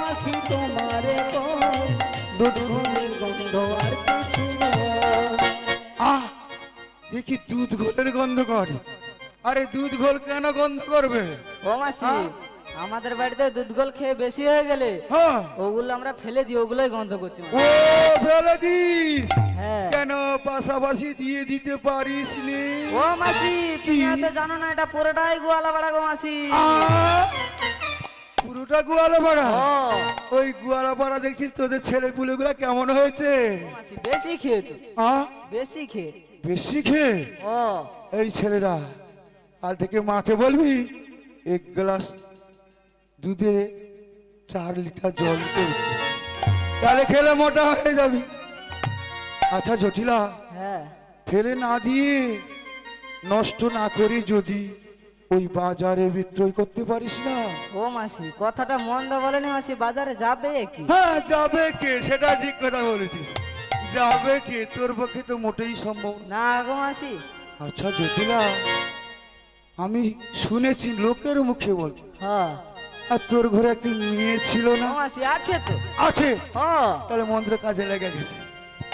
মাসি তোমারে দুধ ঘোলের গন্ধ আর কিছু আহ দেখি দুধ ঘোলের গন্ধ করে। আরে দুধ ঘোল কেন গন্ধ করবে? ও মাসি আমাদের বাড়িতে দুধ গোল খেয়ে বেশি হয়ে গেলে হ্যাঁ ওগুলো আমরা ফেলে দিই, ওগুলোই গন্ধ করছি। ও ফেলে দিস? হ্যাঁ। কেন পাশাপাশি দিয়ে দিতে পারিস নি? ও মাসি তুমি হয়তো জানো না, এটা পুরোটাই গোয়ালা পাড়া গো মাসি। পুরোটা গোয়ালা পাড়া? ও ওই গোয়ালা পাড়া দেখছিস তোদের ছেলে পুলেগুলা কেমন হয়েছে? ও মাসি বেশি খেয়ে তো, বেশি খেয়ে। বেশি খেয়ে? ও এই ছেলেরা কাল থেকে মাকে বলবি 1 গ্লাস দুধে 4 লিটার জল দিতে, তাহলে খেলে মোটা হয়ে যাবি। আচ্ছা জটিলা, হ্যাঁ ফেলে না দিয়ে নষ্ট না করি যদি ওই বাজারে বিক্রয় করতে পারিস না? ও মাসি কথাটা মন্দ বলেনি মাসি, বাজারে যাবে কি? হ্যাঁ যাবে কে, সেটা ঠিক কথা বলেছিস। যাবে কে, তোর পক্ষে তো মোটেই সম্ভব না। না গো মাসি। আচ্ছা জটিলা, আমি শুনেছি লোকের মুখে বল, হ্যাঁ আর তোর ঘরে একটি মেয়ে ছিল না? ও মাসি আছে তো। আছে? হ্যাঁ তাহলে মন্ত্র কাজে লেগে গেছে।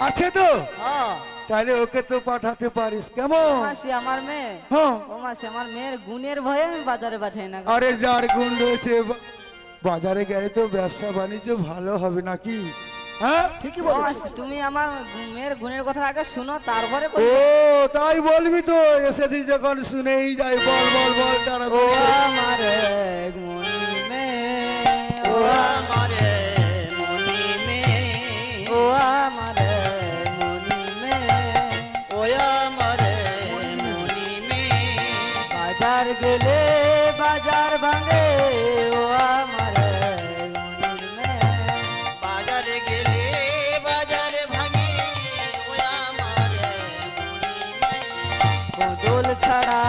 আছে তো? হ্যাঁ তাহলে ওকে তো পাঠাতে পারিস। ও কেমন? মাসি আমার মেয়ে, হ্যাঁ। ও মাসি আমার মেয়ের গুণের ভয়ে আমি বাজারে পাঠাই না গো। আরে যার গুণ রয়েছে বাজারে গেলে তো ব্যবসা বাণিজ্য ভালো হবে নাকি? হ্যাঁ ঠিকই ও বল। মাসি তুমি আমার মেয়ের গুণের কথা আগে শুনো, তারপরে ও তাই বলবি তো, এসেছি যখন শুনেই যাই। বল বল বল ও তাড়াতাড়ি। আমার গুণী মেয়ে, ও আমারে মনি মে ও আমার গুণী মেয়ে, ও আমারে মনি মে বাজার গেলে বাজার ভাঙে, ও আমার গুণী মেয়ে। বাজারে গেলে বাজারে ভাঙে ও আমারে মনি মে বদল ছাড়া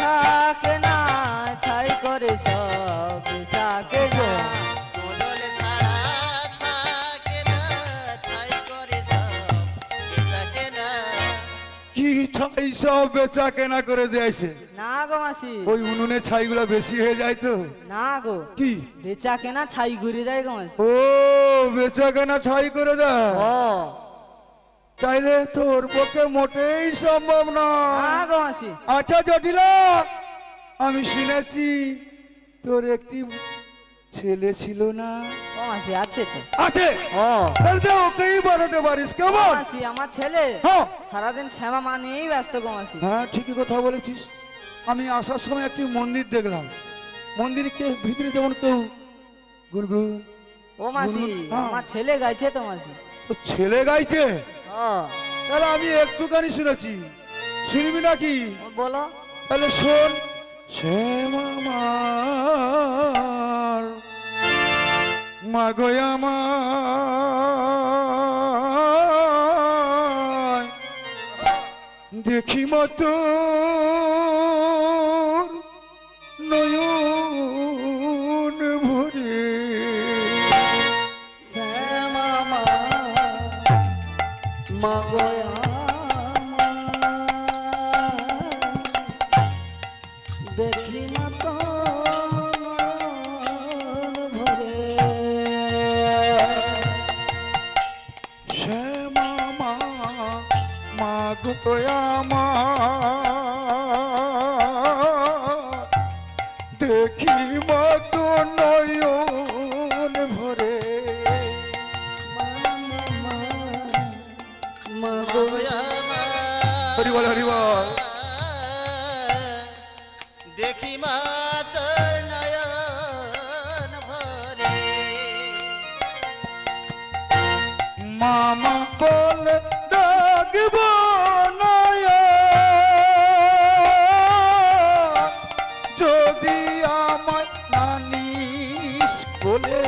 থাকে না, ছাই করে সব চাকে গো। বদল ছাড়া থাকে না, ছাই করে সব থাকে না। কি ছাই সব বেচা কেনা করে দিয়েছে? না গো মাসি, ওই উনুনে ছাইগুলা বেশি হয়ে যায় তো। না গো কি? বেচা কেনা ছাই ঘুরে দেয় গো মাসি। ও বেচা কেনা ছাই করে দেয়? ও তাইলে তোর পক্ষে মোটেই সম্ভব না। না গো মাসি। আচ্ছা জটিলা, আমি শুনেছি তোর একটি ছেলে ছিল না? ও মাসি আছে তো। আছে? ও তাহলে তো ওকেই বাড়াতে পারিস। ও কেমন? মাসি আমার ছেলে হ্যাঁ সারাদিন শ্যামা মা নিয়েই ব্যস্ত গো মাসি। হ্যাঁ ঠিকই কথা বলেছিস। আমি আসার সময় একটি মন্দির দেখলাম, মন্দিরকে ভিতরে যেমন কেউ গুনগুন। ও মাসি হ্যাঁ। আমার ছেলে গাইছে তো মাসি। তো ছেলে গাইছে? ও তাহলে আমি একটুখানি শুনেছি, শুনবি নাকি? ও বলো। তাহলে শোন। শ্যামার মাগো আমার দেখি মতো নয়ন ভরে শ্যামা মা মাগয়া দেখি মত ভরে শ্যামা মা মাগো আমার দেখি মতো নয়ন ভরে মাগয়া হরি বল হরি বল। দেখি মাতর নয়ন ভরে মামা বলে ডাকব যদি আমায় নানিস বলে।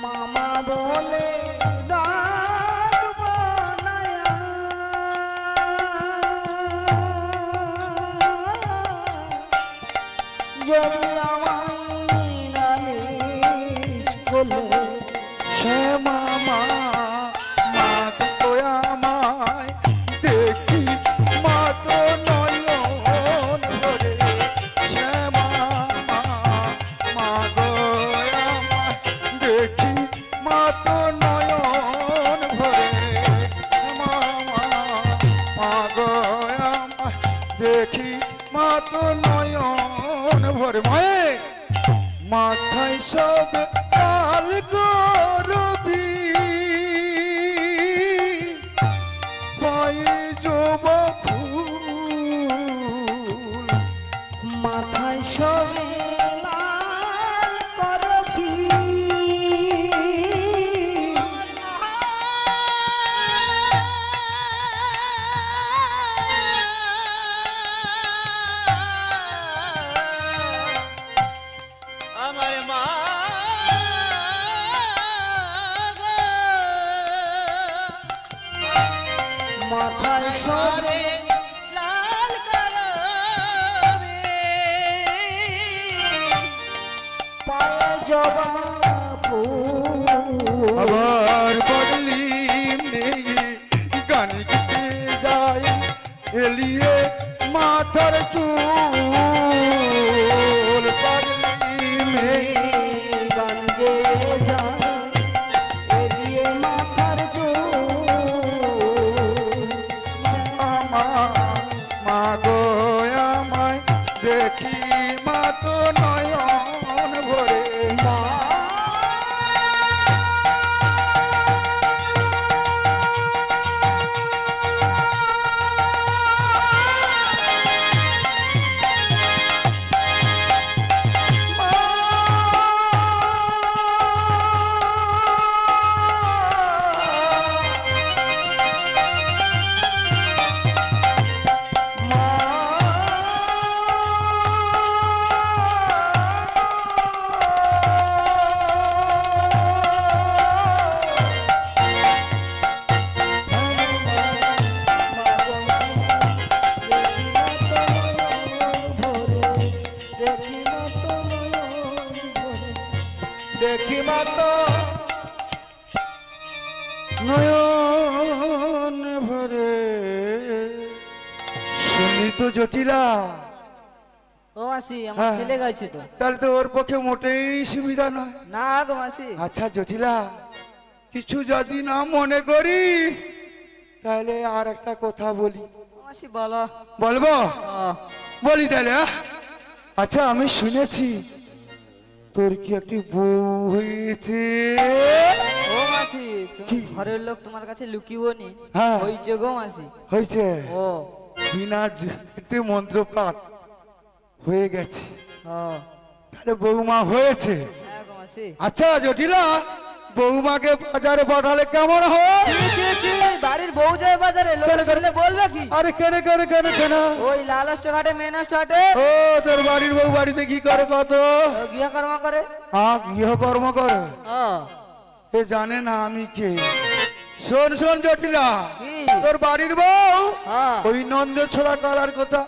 মামা বলে ডাকব নয়ন যদি আমায় নালিশ করলে শ্যামা মা মাগো আমায় দেখি মাতো নয়ন ভরে। শ্যামা মা মাগো আমায় সব কাল গরবি পায়ে জবা ফুল মাথায় সবে লাল করবি আমার মা মাথায় সবে লাল করবে পায়ে জবা ফুল আবার বদলি নেই গান গীতে যায় এলিয়ে মাথার চুল বদলি নেই গান গেয়ে যায় এড়িয়ে মাথার চুল মা গো আমায় দেখি মা তো নয়ন ভরে দেখি মা তো নয়ন ভরে শুনি তো জটিলা ও মাসি আমার হ্যাঁ। ছেলে গাইছে তো। তাহলে তো ওর পক্ষে মোটেই সুবিধা নয়। না গো মাসি। আচ্ছা জটিলা কিছু যদি না মনে করিস তাহলে আর একটা কথা বলি। ও মাসি বলো। বলবো ও, বলি তাহলে আচ্ছা আমি শুনেছি তোর কি একটি বউ হয়েছে? ও মাসি তুমি কি? ঘরের লোক তোমার কাছে লুকিও নি। হ্যাঁ। হইছে গো মাসি। হয়েছে ও বিনা যেতে মন্ত্র পাঠ হয়ে গেছে, ও তাহলে বৌমা হয়েছে। হ্যাঁ গো মাসি। আচ্ছা জটিলা বৌমাকে বাজারে পাঠালে কেমন হয়? কি, বাড়ির বউ যায় বাজারে লোক শুনলে বলবে কি? আরে কেন কেন কেন কেন ওই লালষ্ট ঘাটে মেনাষ্ট ঘাটে ও তোর বাড়ির বউ বাড়িতে কি করে কত? গৃহকর্ম করে। হ্যাঁ গৃহকর্ম করে। ও এ জানে না আমি কে। শোন শোন জটিলা কি? তোর বাড়ির বউ হ্যাঁ। ওই নন্দের ছোড়া কালার কথা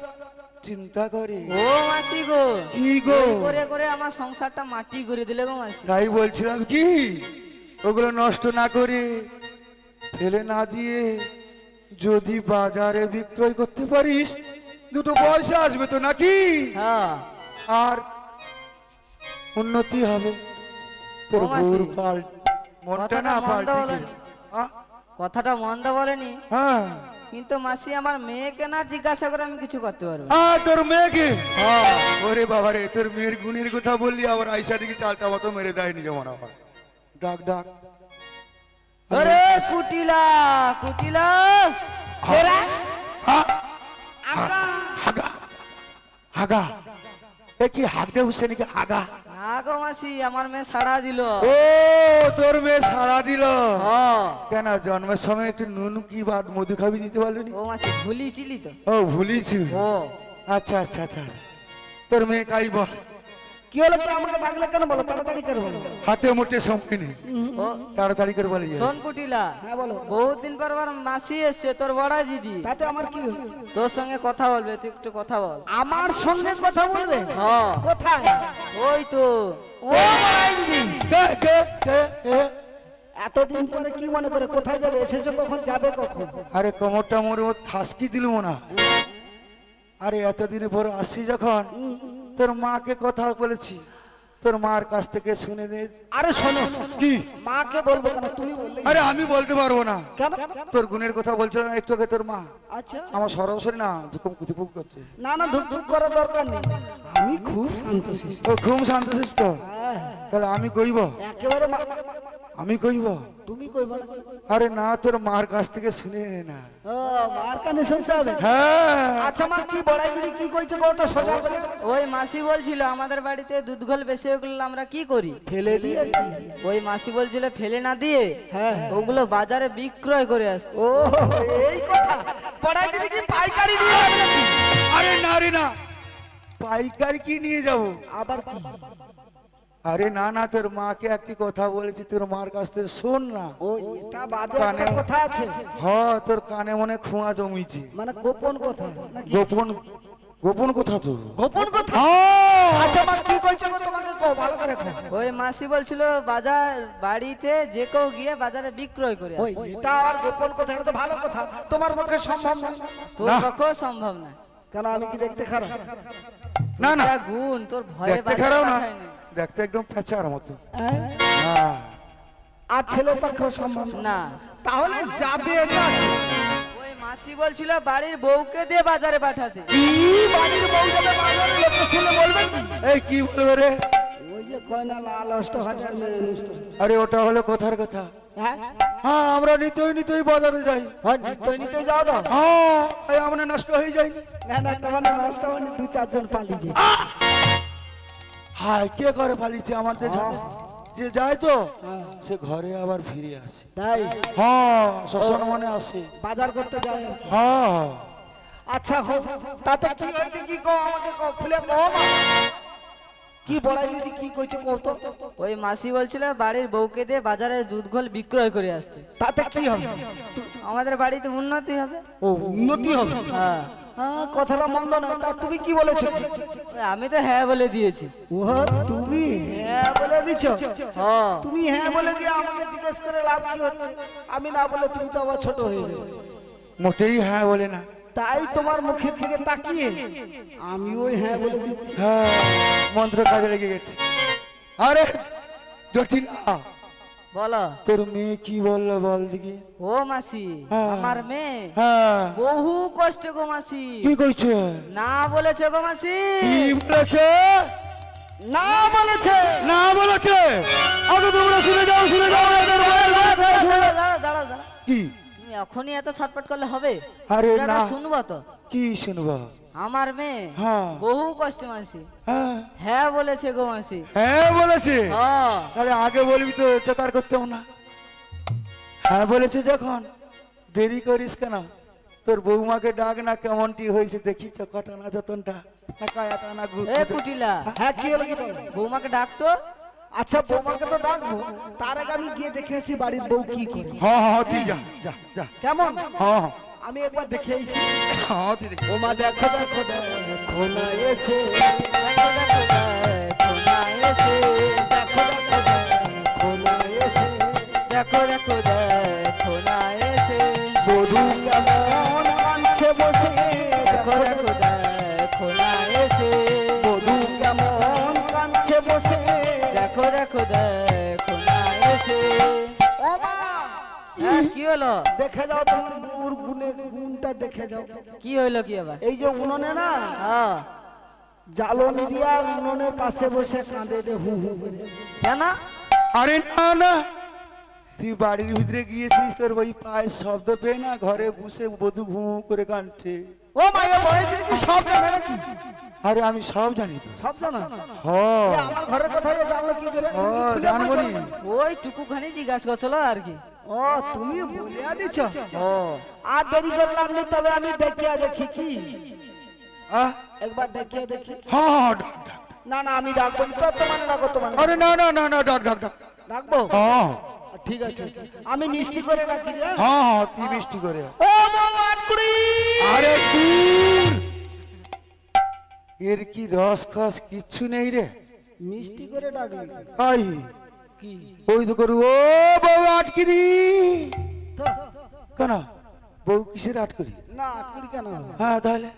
চিন্তা করে। ও মাসি গো কি গো? এই করে করে আমার সংসারটা মাটি করে দিলে গো মাসি। তাই বলছিলাম কি ওগুলো নষ্ট না করে ফেলে না দিয়ে যদি বাজারে বিক্রয় করতে পারিস দুটো পয়সা আসবে তো নাকি? হ্যাঁ আর উন্নতি হবে তোর ও মাসি, বউর পাল মনটা কথাটা না মন্দ পাল্টে বলেনি। গেল। হ্যাঁ? কথাটা মন্দ বলেনি, হ্যাঁ কিন্তু মাসি আমার মেয়েকে না জিজ্ঞাসা করে আমি কিছু করতে পারবো না। তোর মেয়েকে ওরে বাবা রে তোর মেয়ের গুণের কথা বললি আবার আইসাটিকে চালটা মতো মেরে দেয়নি যেমন আবার ডাক ডাক আরে কুটিলা কুটিলা হাগা হাগা এ কি হাগ দে হুসেন কি হাগা? না গো মাসি আমার মেয়ে সাড়া দিল। ও তোর মেয়ে সারা দিল হ্যাঁ। কেন? জন্মের সময় একটু নুন কি ভাত মধু খাবি দিতে পারলি? ও মাসি ভুলিছিলি তো। ও ভুলিছি। ও আচ্ছা আচ্ছা আচ্ছা তোর মেয়ে কাই বল কি হলো? কি আমাকে ডাকলে কেন? বলো, তাড়াতাড়ি করে বলো। হাতে মোটে সময় নেই, ও তাড়াতাড়ি করে বলে যা। শোন কুটিলা, হ্যাঁ বলো। বহুত দিন পর আবার মাসি এসছে তোর বড় দিদি, তাতে আমার কি হলো? তোর সঙ্গে কথা বলবে, তুই একটু কথা বল। আমার সঙ্গে কথা বলবে? হ্যাঁ কোথায়? ওই তো। ও মাই দিদি, কে কে কে কে? এতদিন পরে কি মনে করে কোথায় যাবে? এসেছো কখন, যাবে কখন? আরে কোমরটা মোর ও থাসকি দিল না। আরে এতদিন পর আসছি যখন তোর মাকে কথা বলেছি, তোর মার কাছ থেকে শুনে নে। আরে শোনো, কি? মাকে বলবো কেন, তুমি বললে। আরে আমি বলতে পারবো না। কেন? তোর গুণের কথা বলছিল না একটু আগে তোর মা, আচ্ছা, আমার সরাসরি না ধুকুম কুতুকুম করছে। না না, ধুক ধুক করার দরকার নেই, আমি খুব শান্তশিষ্ট। ও খুব শান্তশিষ্ট, হ্যাঁ, তাহলে আমি কইব, একেবারে আমি কইব। তুমি কইবা না? আরে না, তোর মার কাছ থেকে শুনে নে না। ও, মার কানে শুনতে হবে। হ্যাঁ আচ্ছা মা, কি বড়াই দিদি কি কইছে কত সোজা করে? ওই মাসি বলছিল আমাদের বাড়িতে দুধ ঘোল বেশি ওগুলো আমরা কি করি? ফেলে দিয়ে আর কি? ওই মাসি বলছিল ফেলে না দিয়ে হ্যাঁ, ওগুলো বাজারে বিক্রয় করে আসতে। ও এই কথা। বড়াই দিদি কি পাইকারি নিয়ে যাবে নাকি? আরে না রে না, পাইকারি কি নিয়ে যাব? আবার কি? আরে না না, তোর মাকে একটি কথা বলেছি, তোর মার কাছ থেকে শোন না। ও, এটা বাদে কানে একটা কথা আছে, তোর কানে মনে খোঁয়া জমিছে। মানে গোপন কথা নাকি? গোপন, গোপন কথা তো। গোপন কথা? হ্যাঁ। আচ্ছা মা, কি কইছে গো, তোমাকে কও, ভালো করে কও। ওই মাসি বলছিল বাজার বাড়িতে যে কেউ গিয়ে বাজারে বিক্রয় করে ওই আসতে। এটা আর গোপন কথা? এটা তো ভালো কথা, তোমার পক্ষে সম্ভব নয়। তোর পক্ষেও সম্ভব না। কেন, আমি কি দেখতে খারাপ? না না, যা গুণ তোর ভয়ে দেখতে বাজারে খারাপ না, পাঠায়নি। দেখতে একদম পেঁচার মতো। হ্যাঁ? হ্যাঁ। আর ছেলের পক্ষেও সম্ভব না? না, তাহলে যাবে না। ওই মাসি বলছিল বাড়ির বউকে দিয়ে বাজারে পাঠাতে। কি বাড়ির বউ যাবে বাজারে? লোকে শুনে বলবে কি? এই কি বলবে রে? ওই যে কয় না, লাল অষ্ট হাজার মেরে নষ্ট। আরে ওটা হলো কথার কথা। হ্যাঁ, হ্যাঁ, আমরা নিতই নিতই বাজারে যাই। হয় নিতে নিতে যাও না। হ্যাঁ, এই আমরা নষ্ট হয়ে যায়নি। না না, তোমার নষ্ট হয়নি, দু চারজন পালিয়ে যায়। হায়, কে করে পালিয়েছে আমাদের সাথে? যে যায় তো সে ঘরে আবার ফিরে আসে। তাই হ্যাঁ, শ্মশান মনে আসে। বাজার করতে যায়। হ্যাঁ। আচ্ছা হোক, তাতে কি হয়েছে কি কও, আমাকে কও, খুলে কও মা। কি বড়াই দিদি কি কইছে কও তো? ওই মাসি বলছিল বাড়ির বউকে দিয়ে বাজারে দুধ ঘোল বিক্রয় করে আসতে। তাতে কি হবে? আমাদের বাড়িতে উন্নতি হবে। ও, উন্নতি হবে? হ্যাঁ, হ্যাঁ, কথাটা মন্দ নয়। তা তুমি কি বলেছো? ওই আমি তো হ্যাঁ বলে দিয়েছি। ও, তুমি হ্যাঁ বলে দিছো? হ্যাঁ, তুমি হ্যাঁ বলে দিয়ে আমাকে জিজ্ঞেস করে লাভ কি হচ্ছে? আমি না বলে তুমি তো আবার ছোট হয়ে যাবে। মোটেই হ্যাঁ বলে না। তাই তোমার মুখের দিকে তাকিয়ে আমি ওই হ্যাঁ বলে দিচ্ছি। হ্যাঁ, মন্ত্র কাজে লেগে গেছে। আরে জটিলা, বলো। তোর মেয়ে কি বললো বল দেখি। ও মাসি, হ্যাঁ। আমার মেয়ে হ্যাঁ, বহু কষ্ট গো মাসি। কি কইছে? না বলেছে গো মাসি। কি বলেছে? না বলেছে। না বলেছে? আগে তোমরা শুনে যাও, শুনে যাও। দাঁড়া, দাঁড়া, দাঁড়া, দাঁড়া। কি? তুমি এখনই এত ছটপট করলে হবে? আরে পুরোটা না। শুনবো তো। কি শুনবো? আমার মেয়ে হ্যাঁ। বহু কষ্ট মাসি হ্যাঁ, হ্যাঁ বলেছে গো মাসি। হ্যাঁ বলেছে? হ্যাঁ, তাহলে আগে বলবি তো, চকার করতাম না। হ্যাঁ বলেছে যখন, দেরি করিস কেন? তোর বৌমাকে ডাক না, কেমনটি হয়েছে দেখি, চকাটা না যতনটা না কায়াটা না এ কুটিলা, হ্যাঁ, কি হলো কি বল? বৌমাকে ডাকতো। আচ্ছা, বৌমাকে তো ডাকবো, তার আগে আমি গিয়ে দেখে আসি বাড়ির বউ কি করে। হ্যাঁ হ্যাঁ, তুই যা যা যা। কেমন? হ্যাঁ হ্যাঁ আমি একবার দেখে আইছি। হ্যাঁ, তুই দেখ। ও মা, দেখো দেখো দেখো না এসে, দেখো, দেখো, দেখো না এসে। দেখো দেখো দেখো না এসে, দেখো, দেখো, দেখো না এসে। বধূ কেমন কাঁদছে বসে, দেখো, দেখো, দেখো না এসে। বধূ কেমন কাঁদছে বসে। দেখো, দেখো, দেখো না এসে। ও মা, হ্যাঁ, কি হলো? দেখে যাও তোমার বউর গুণটা দেখে যাও। কি হইলো কি আবার? এই যে উনুনে না হ্যাঁ, জ্বালন দিয়া উনুনের পাশে বসে কাঁদে রে হু হু করে। কেন? আরে না না, তুই বাড়ির ভিতরে গিয়েছিস, তোর ওই পায়ের শব্দ পেয়ে না ঘরে বসে বধূ ঘু করে কাঁদছে। ও মা, এ বড় দিদি কি সব জানে নাকি? আরে আমি সব জানি তো। সব জানা? হ্যাঁ এ আমার ঘরের কথা এ জানলো কি করে? তুমি কি খুলে জানবো বলছো? নি। ওই টুকুখানি জিজ্ঞাসা করছিল আর কি। ও, তুমি বলিয়া দিছ। ও, আর দেরি করলাম না, তবে আমি দেখিয়া দেখি কি, আহ, একবার দেখিয়া দেখি। হ্যাঁ হ্যাঁ, ডাক ডাক। না না, আমি ডাকবো না, তো তোমার ডাকো, তোমার আরে না না না না, ডাক ডাক ডাক। ডাকবো। হ্যাঁ ঠিক আছে, আমি মিষ্টি করে রাখি রে। হ্যাঁ হ্যাঁ, তুই মিষ্টি করে। ও বউ আটকুড়ি, আরে দূর, এর কি রস খস কিচ্ছু নেই রে। মিষ্টি করে ডাকলি তো। আই কি ওই তো করু, ও বউ আটকিরি। তো? কেন বউ কিসের আটকরি? না, আটকুড়ি কেন হবে? হ্যাঁ, তাহলে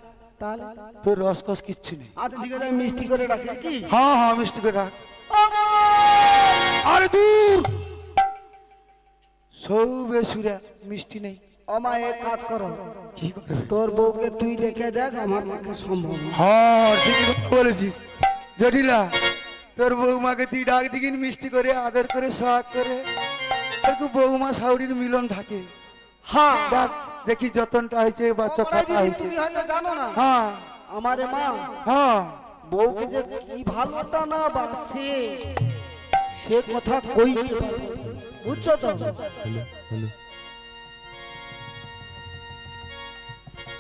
তাহলে তোর রস খস কিচ্ছু নেই। আচ্ছা ঠিক আছে, আমি মিষ্টি করে রাখি কি। হ্যাঁ হ্যাঁ, মিষ্টি করে রাখ। আরে দূর সৌ বেসুরা মিষ্টি নেই। আমা এক কাজ করো, কি করবে? তোর বউকে তুই দেখে দেখ, আমার পক্ষে সম্ভব না। হ্যাঁ ঠিক কথা বলেছিস জটিলা, তোর বৌমাকে তুই ডাক দিকিন মিষ্টি করে আদর করে সোহাগ করে, একটু বৌমা শাউরির মিলন থাকে। হ্যাঁ ডাক দেখি যতনটা হয়েছে বাচ্চা বড়াই কথা দিদি, হয়েছে। তুমি হয়তো জানো না, হ্যাঁ আমারে মা হ্যাঁ বউকে যে কি ভালোটা না বাসে সে কথা কইতে পারবো না। বুঝছো তো?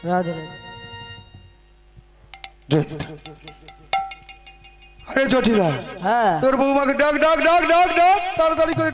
রাধে রাধে। আরে জটিলা, হ্যাঁ তোর বৌমাকে ডাক ডাক ডাক ডাক ডাক তাড়াতাড়ি করে